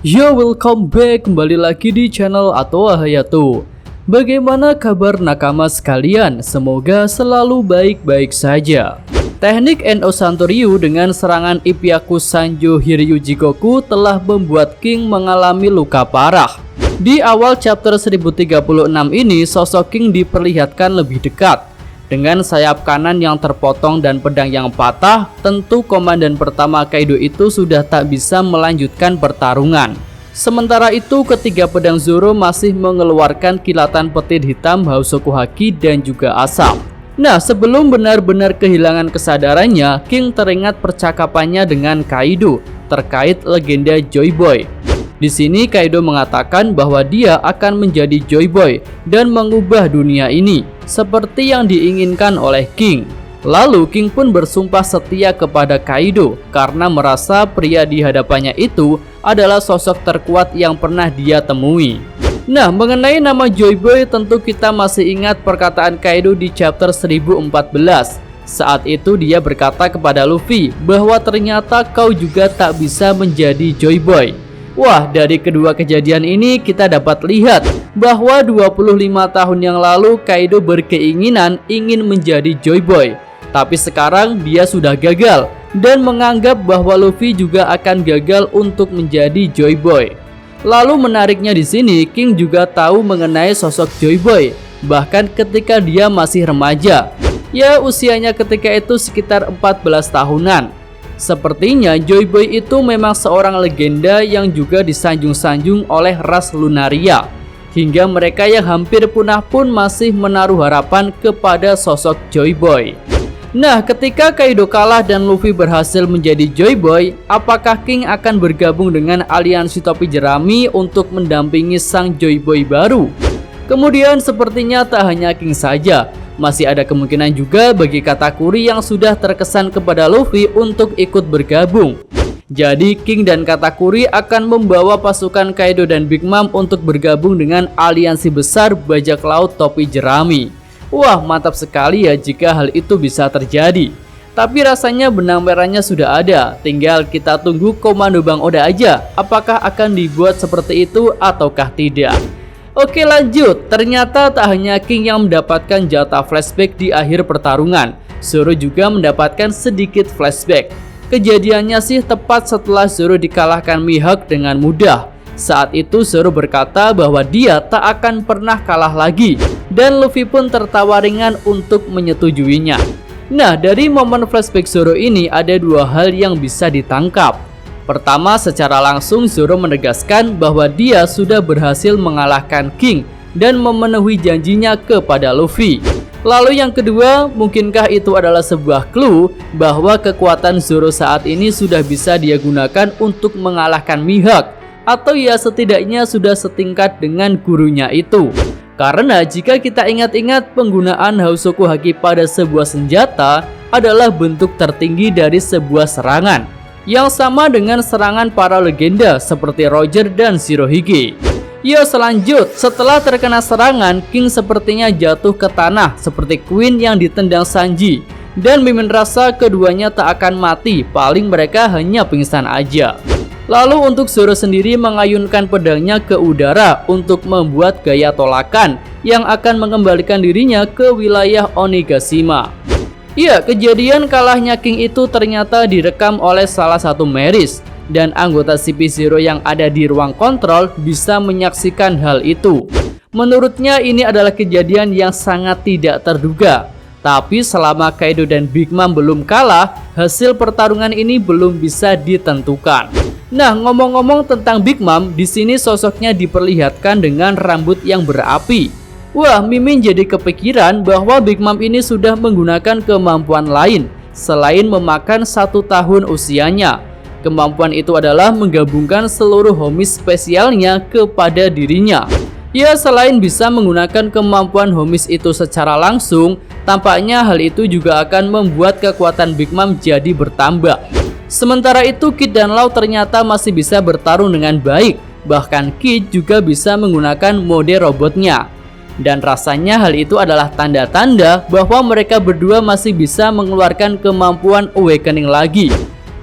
Yo, welcome back, kembali lagi di channel Atoa Hayato. Bagaimana kabar nakama sekalian? Semoga selalu baik-baik saja. Teknik No Santoryu dengan serangan Ipyaku Sanjo Hiryu Jigoku telah membuat King mengalami luka parah. Di awal chapter 1036 ini, sosok King diperlihatkan lebih dekat. Dengan sayap kanan yang terpotong dan pedang yang patah, tentu komandan pertama Kaido itu sudah tak bisa melanjutkan pertarungan. Sementara itu, ketiga pedang Zoro masih mengeluarkan kilatan petir hitam Hausoku Haki dan juga asap. Nah, sebelum benar-benar kehilangan kesadarannya, King teringat percakapannya dengan Kaido terkait legenda Joy Boy. Di sini Kaido mengatakan bahwa dia akan menjadi Joy Boy dan mengubah dunia ini seperti yang diinginkan oleh King. Lalu King pun bersumpah setia kepada Kaido karena merasa pria di hadapannya itu adalah sosok terkuat yang pernah dia temui. Nah, mengenai nama Joy Boy, tentu kita masih ingat perkataan Kaido di chapter 1014. Saat itu dia berkata kepada Luffy bahwa ternyata kau juga tak bisa menjadi Joy Boy. Wah, dari kedua kejadian ini kita dapat lihat bahwa 25 tahun yang lalu Kaido berkeinginan ingin menjadi Joy Boy. Tapi sekarang dia sudah gagal dan menganggap bahwa Luffy juga akan gagal untuk menjadi Joy Boy. Lalu menariknya di sini, King juga tahu mengenai sosok Joy Boy bahkan ketika dia masih remaja. Ya, usianya ketika itu sekitar 14 tahunan. Sepertinya Joy Boy itu memang seorang legenda yang juga disanjung-sanjung oleh ras Lunaria. Hingga mereka yang hampir punah pun masih menaruh harapan kepada sosok Joy Boy. Nah, ketika Kaido kalah dan Luffy berhasil menjadi Joy Boy, apakah King akan bergabung dengan aliansi topi jerami untuk mendampingi sang Joy Boy baru? Kemudian sepertinya tak hanya King saja, masih ada kemungkinan juga bagi Katakuri yang sudah terkesan kepada Luffy untuk ikut bergabung. Jadi King dan Katakuri akan membawa pasukan Kaido dan Big Mom untuk bergabung dengan aliansi besar bajak laut topi jerami. Wah, mantap sekali ya jika hal itu bisa terjadi. Tapi rasanya benang merahnya sudah ada, tinggal kita tunggu komando Bang Oda aja apakah akan dibuat seperti itu ataukah tidak. Oke, lanjut. Ternyata tak hanya King yang mendapatkan jatah flashback di akhir pertarungan. Zoro juga mendapatkan sedikit flashback. Kejadiannya sih tepat setelah Zoro dikalahkan Mihawk dengan mudah. Saat itu Zoro berkata bahwa dia tak akan pernah kalah lagi. Dan Luffy pun tertawa ringan untuk menyetujuinya. Nah, dari momen flashback Zoro ini ada dua hal yang bisa ditangkap. Pertama, secara langsung Zoro menegaskan bahwa dia sudah berhasil mengalahkan King dan memenuhi janjinya kepada Luffy. Lalu yang kedua, mungkinkah itu adalah sebuah clue bahwa kekuatan Zoro saat ini sudah bisa dia gunakan untuk mengalahkan Mihawk, atau ya setidaknya sudah setingkat dengan gurunya itu. Karena jika kita ingat-ingat, penggunaan Hausoku Haki pada sebuah senjata adalah bentuk tertinggi dari sebuah serangan, yang sama dengan serangan para legenda seperti Roger dan Shirohige. Ya, setelah terkena serangan, King sepertinya jatuh ke tanah seperti Queen yang ditendang Sanji. Dan mimin rasa keduanya tak akan mati, paling mereka hanya pingsan aja. Lalu untuk Zoro sendiri mengayunkan pedangnya ke udara untuk membuat gaya tolakan yang akan mengembalikan dirinya ke wilayah Onigashima. Ya, kejadian kalahnya King itu ternyata direkam oleh salah satu Meris, dan anggota CP0 yang ada di ruang kontrol bisa menyaksikan hal itu. Menurutnya ini adalah kejadian yang sangat tidak terduga. Tapi selama Kaido dan Big Mom belum kalah, hasil pertarungan ini belum bisa ditentukan. Nah, ngomong-ngomong tentang Big Mom, di sini sosoknya diperlihatkan dengan rambut yang berapi. Wah, Mimin jadi kepikiran bahwa Big Mom ini sudah menggunakan kemampuan lain selain memakan 1 tahun usianya. Kemampuan itu adalah menggabungkan seluruh homis spesialnya kepada dirinya. Ya, selain bisa menggunakan kemampuan homis itu secara langsung, tampaknya hal itu juga akan membuat kekuatan Big Mom jadi bertambah. Sementara itu, Kid dan Law ternyata masih bisa bertarung dengan baik. Bahkan Kid juga bisa menggunakan mode robotnya. Dan rasanya hal itu adalah tanda-tanda bahwa mereka berdua masih bisa mengeluarkan kemampuan awakening lagi.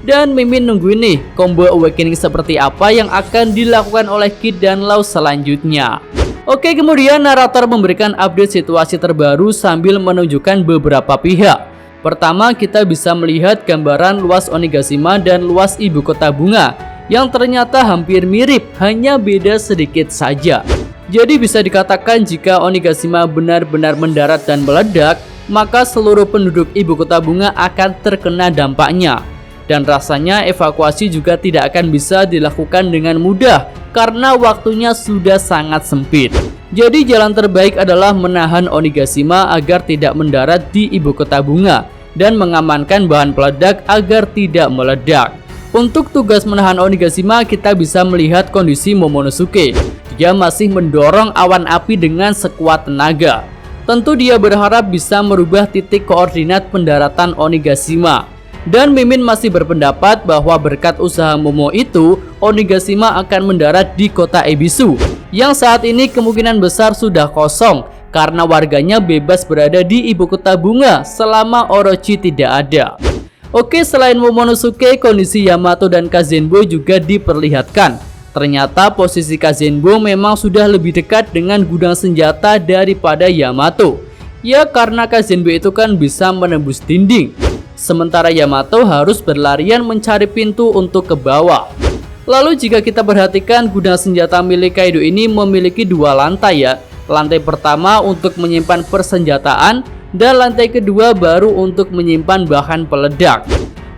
Dan Mimin nungguin nih combo awakening seperti apa yang akan dilakukan oleh Kid dan Law selanjutnya. Oke, kemudian narator memberikan update situasi terbaru sambil menunjukkan beberapa pihak. Pertama, kita bisa melihat gambaran luas Onigashima dan luas ibu kota bunga yang ternyata hampir mirip, hanya beda sedikit saja. Jadi bisa dikatakan jika Onigashima benar-benar mendarat dan meledak, maka seluruh penduduk ibu kota bunga akan terkena dampaknya. Dan rasanya evakuasi juga tidak akan bisa dilakukan dengan mudah karena waktunya sudah sangat sempit. Jadi jalan terbaik adalah menahan Onigashima agar tidak mendarat di ibu kota bunga dan mengamankan bahan peledak agar tidak meledak. Untuk tugas menahan Onigashima, kita bisa melihat kondisi Momonosuke. Dia masih mendorong awan api dengan sekuat tenaga. Tentu dia berharap bisa merubah titik koordinat pendaratan Onigashima. Dan Mimin masih berpendapat bahwa berkat usaha Momo itu, Onigashima akan mendarat di kota Ebisu, yang saat ini kemungkinan besar sudah kosong karena warganya bebas berada di ibu kota bunga selama Orochi tidak ada. Oke, selain Momonosuke, kondisi Yamato dan Kazenbo juga diperlihatkan. Ternyata posisi Kazenbo memang sudah lebih dekat dengan gudang senjata daripada Yamato. Ya, karena Kazenbo itu kan bisa menembus dinding. Sementara Yamato harus berlarian mencari pintu untuk ke bawah. Lalu jika kita perhatikan, gudang senjata milik Kaido ini memiliki dua lantai ya. Lantai pertama untuk menyimpan persenjataan dan lantai kedua baru untuk menyimpan bahan peledak.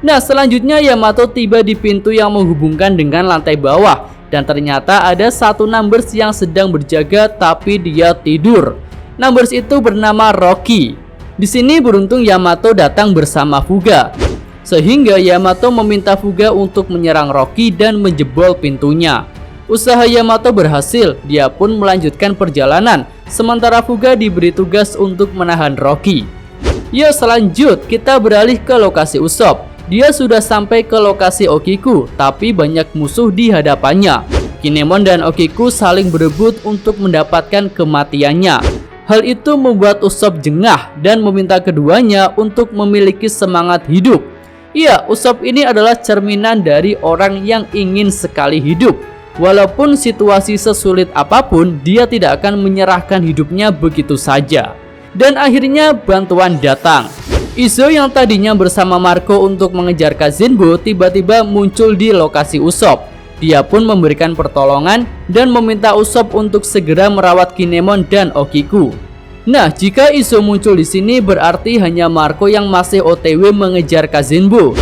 Nah, selanjutnya Yamato tiba di pintu yang menghubungkan dengan lantai bawah dan ternyata ada satu Numbers yang sedang berjaga tapi dia tidur. Numbers itu bernama Rocky. Di sini beruntung Yamato datang bersama Fuga, sehingga Yamato meminta Fuga untuk menyerang Rocky dan menjebol pintunya. Usaha Yamato berhasil, dia pun melanjutkan perjalanan, sementara Fuga diberi tugas untuk menahan Rocky. Ya, selanjut kita beralih ke lokasi Usopp. Dia sudah sampai ke lokasi Okiku, tapi banyak musuh di hadapannya. Kinemon dan Okiku saling berebut untuk mendapatkan kematiannya. Hal itu membuat Usopp jengah dan meminta keduanya untuk memiliki semangat hidup. Iya, Usopp ini adalah cerminan dari orang yang ingin sekali hidup. Walaupun situasi sesulit apapun, dia tidak akan menyerahkan hidupnya begitu saja. Dan akhirnya bantuan datang. Izo yang tadinya bersama Marco untuk mengejar Kazenbo tiba-tiba muncul di lokasi Usopp. Dia pun memberikan pertolongan dan meminta Usopp untuk segera merawat Kinemon dan Okiku. Nah, jika Izo muncul di sini berarti hanya Marco yang masih OTW mengejar Kazenbo.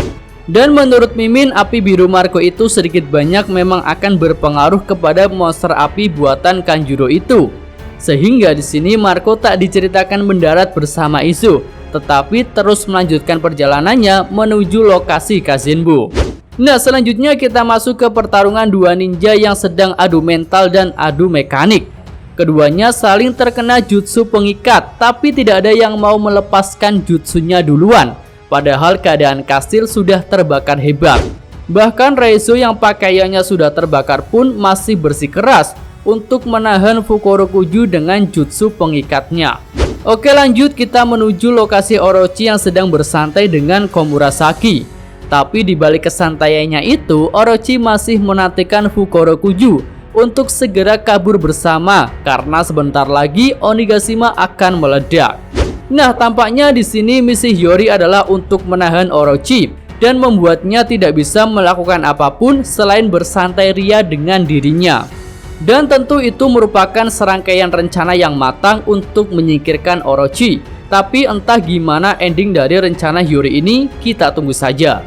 Dan menurut Mimin, api biru Marco itu sedikit banyak memang akan berpengaruh kepada monster api buatan Kanjuro itu. Sehingga di sini Marco tak diceritakan mendarat bersama Izo, tetapi terus melanjutkan perjalanannya menuju lokasi Kazenbo. Nah, selanjutnya kita masuk ke pertarungan dua ninja yang sedang adu mental dan adu mekanik. Keduanya saling terkena jutsu pengikat, tapi tidak ada yang mau melepaskan jutsunya duluan. Padahal keadaan kastil sudah terbakar hebat. Bahkan Reizo yang pakaiannya sudah terbakar pun masih bersikeras untuk menahan Fukurokuju dengan jutsu pengikatnya. Oke, lanjut kita menuju lokasi Orochi yang sedang bersantai dengan Komurasaki. Tapi di balik kesantaiannya itu, Orochi masih menantikan Fukurokuju untuk segera kabur bersama karena sebentar lagi Onigashima akan meledak. Nah, tampaknya di sini misi Hiyori adalah untuk menahan Orochi dan membuatnya tidak bisa melakukan apapun selain bersantai ria dengan dirinya. Dan tentu itu merupakan serangkaian rencana yang matang untuk menyingkirkan Orochi. Tapi entah gimana ending dari rencana Hiyori ini, kita tunggu saja.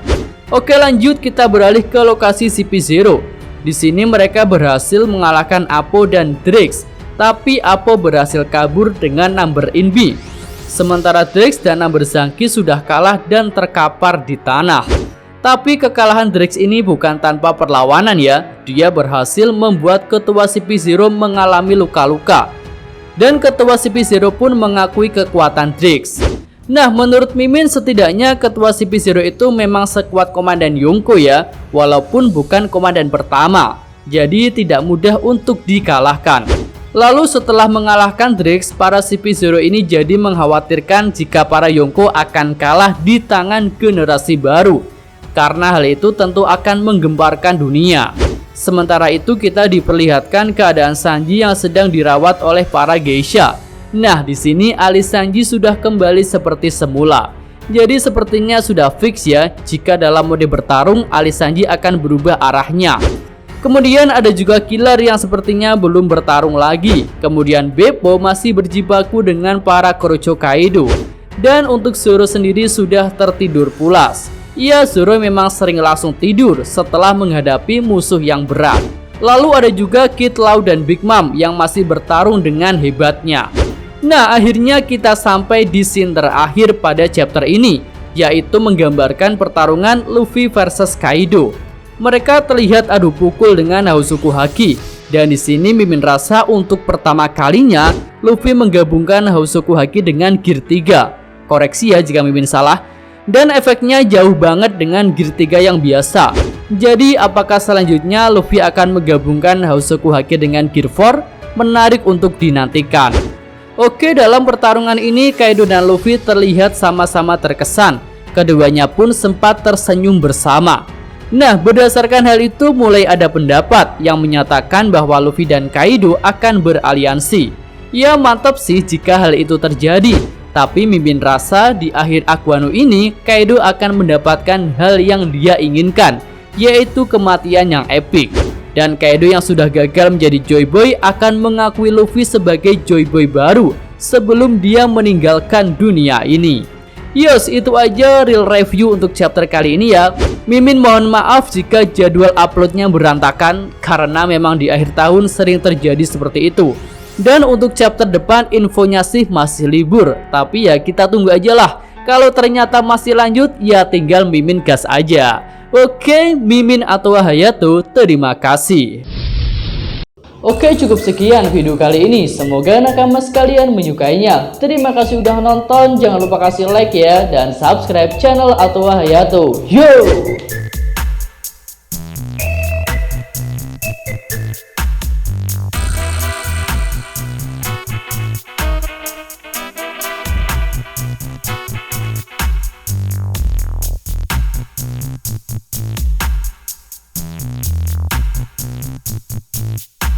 Oke, lanjut kita beralih ke lokasi CP0. Di sini mereka berhasil mengalahkan Apo dan Drix, tapi Apo berhasil kabur dengan Number Inbi. Sementara Drix dan Number Zanki sudah kalah dan terkapar di tanah. Tapi kekalahan Drix ini bukan tanpa perlawanan ya. Dia berhasil membuat ketua CP0 mengalami luka-luka. Dan ketua CP0 pun mengakui kekuatan Drix. Nah, menurut Mimin setidaknya ketua CP0 itu memang sekuat Komandan Yonko ya, walaupun bukan komandan pertama. Jadi tidak mudah untuk dikalahkan. Lalu setelah mengalahkan Drix, para CP0 ini jadi mengkhawatirkan jika para Yonko akan kalah di tangan generasi baru. karena hal itu tentu akan menggemparkan dunia. Sementara itu kita diperlihatkan keadaan Sanji yang sedang dirawat oleh para geisha. Nah, di sini alis Sanji sudah kembali seperti semula. Jadi sepertinya sudah fix ya, jika dalam mode bertarung alis Sanji akan berubah arahnya. Kemudian ada juga killer yang sepertinya belum bertarung lagi. Kemudian Beppo masih berjibaku dengan para Kurocho Kaido. Dan untuk Zoro sendiri sudah tertidur pulas. Ya, Zoro memang sering langsung tidur setelah menghadapi musuh yang berat. Lalu ada juga Kid Law dan Big Mom yang masih bertarung dengan hebatnya. Nah, akhirnya kita sampai di scene terakhir pada chapter ini, yaitu menggambarkan pertarungan Luffy versus Kaido. Mereka terlihat adu pukul dengan Hausoku Haki, dan di sini Mimin rasa untuk pertama kalinya Luffy menggabungkan Hausoku Haki dengan Gear 3. Koreksi ya jika Mimin salah. Dan efeknya jauh banget dengan Gear 3 yang biasa. Jadi apakah selanjutnya Luffy akan menggabungkan Hausoku Haki dengan Gear 4? Menarik untuk dinantikan. Oke, dalam pertarungan ini Kaido dan Luffy terlihat sama-sama terkesan. Keduanya pun sempat tersenyum bersama. Nah, berdasarkan hal itu mulai ada pendapat yang menyatakan bahwa Luffy dan Kaido akan beraliansi. Ya, mantap sih jika hal itu terjadi. Tapi Mimin rasa di akhir Aquano ini Kaido akan mendapatkan hal yang dia inginkan, yaitu kematian yang epik. Dan Kaido yang sudah gagal menjadi Joy Boy akan mengakui Luffy sebagai Joy Boy baru sebelum dia meninggalkan dunia ini. Yos, itu aja real review untuk chapter kali ini ya. Mimin mohon maaf jika jadwal uploadnya berantakan, karena memang di akhir tahun sering terjadi seperti itu. Dan untuk chapter depan infonya sih masih libur, tapi ya kita tunggu aja lah. Kalau ternyata masih lanjut, ya tinggal Mimin gas aja. Oke, Mimin atau Hayato, terima kasih. Oke, cukup sekian video kali ini. Semoga nakama sekalian menyukainya. Terima kasih udah nonton. Jangan lupa kasih like ya, dan subscribe channel Atwa Hayato. Yo!